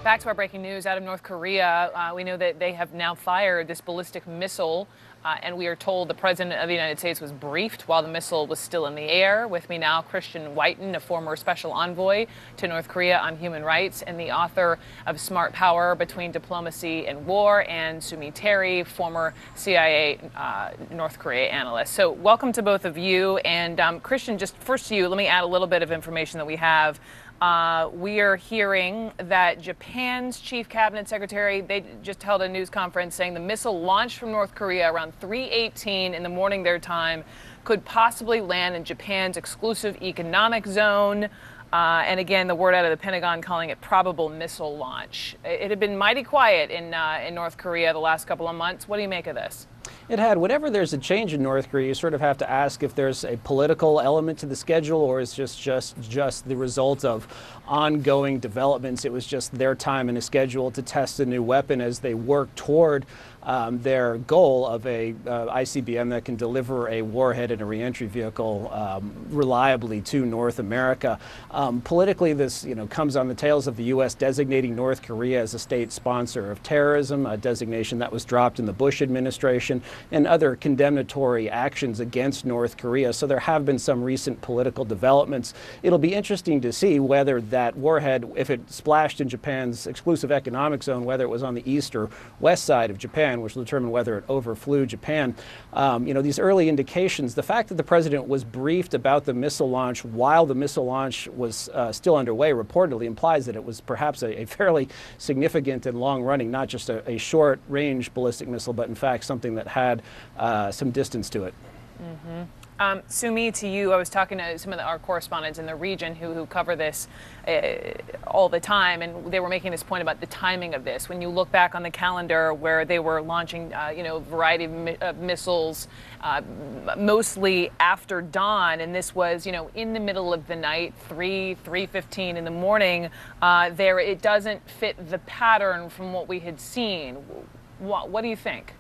Back to our breaking news out of North Korea. We know that they have now fired this ballistic missile, and we are told the President of the United States was briefed while the missile was still in the air. With me now, Christian Whiten, a former special envoy to North Korea on human rights and the author of Smart Power Between Diplomacy and War, and Sumi Terry, former CIA North Korea analyst. So welcome to both of you. And Christian, just first to you, let me add a little bit of information that we have. We are hearing that Japan's chief cabinet secretary, they just held a news conference saying the missile launched from North Korea around 3:18 in the morning their time could possibly land in Japan's exclusive economic zone. And again, the word out of the Pentagon calling it probable missile launch. It had been mighty quiet in North Korea the last couple of months. What do you make of this? It had. Whenever there's a change in North Korea, you sort of have to ask if there's a political element to the schedule or is just the result of ongoing developments. It was just their time in a schedule to test a new weapon as they work toward their goal of a ICBM that can deliver a warhead and a reentry vehicle reliably to North America. Politically, this comes on the tails of the U.S. designating North Korea as a state sponsor of terrorism, a designation that was dropped in the Bush administration, and other condemnatory actions against North Korea. So there have been some recent political developments. It'll be interesting to see whether that warhead, if it splashed in Japan's exclusive economic zone, whether it was on the east or west side of Japan, which will determine whether it overflew Japan. These early indications, the fact that the president was briefed about the missile launch while the missile launch was still underway reportedly implies that it was perhaps a fairly significant and long-running, not just a short-range ballistic missile, but in fact something that had some distance to it. Mm-hmm. Sumi, to you, I was talking to some of our correspondents in the region who cover this all the time, and they were making this point about the timing of this. When you look back on the calendar where they were launching, a variety of missiles, mostly after dawn, and this was, in the middle of the night, 3:15 in the morning, it doesn't fit the pattern from what we had seen. What do you think?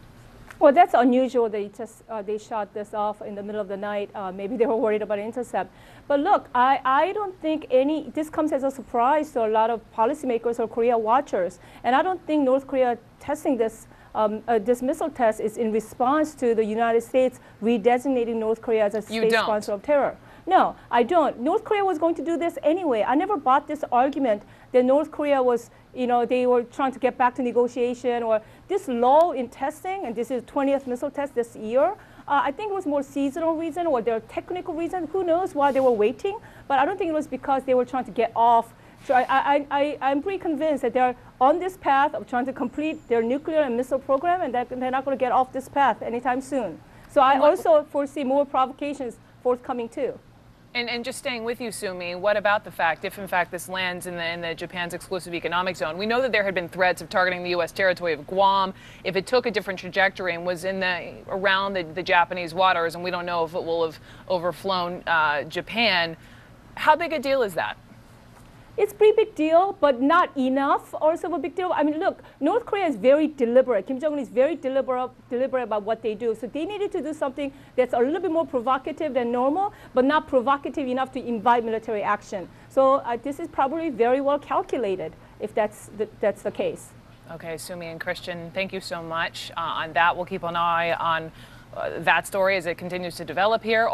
Well, that's unusual. They shot this off in the middle of the night. Maybe they were worried about intercept. But look, I don't think this comes as a surprise to a lot of policymakers or Korea watchers. And I don't think North Korea testing this missile test is in response to the United States redesignating North Korea as a state sponsor of terror. No, I don't. North Korea was going to do this anyway. I never bought this argument that North Korea was, they were trying to get back to negotiation, or this lull in testing, and this is 20th missile test this year. I think it was more seasonal reason or their technical reason. Who knows why they were waiting? But I don't think it was because they were trying to get off. So I'm pretty convinced that they're on this path of trying to complete their nuclear and missile program, and that they're not going to get off this path anytime soon. So I also foresee more provocations forthcoming too. And just staying with you, Sumi, what about the fact, if in fact this lands in the Japan's exclusive economic zone? We know that there had been threats of targeting the U.S. territory of Guam if it took a different trajectory and was around the Japanese waters, and we don't know if it will have overflown Japan. How big a deal is that? It's a pretty big deal, but not enough also of a big deal. I mean, look, North Korea is very deliberate. Kim Jong-un is very deliberate about what they do. So they needed to do something that's a little bit more provocative than normal, but not provocative enough to invite military action. So this is probably very well calculated if that's the case. Okay, Sumi and Christian, thank you so much on that. We'll keep an eye on that story as it continues to develop here.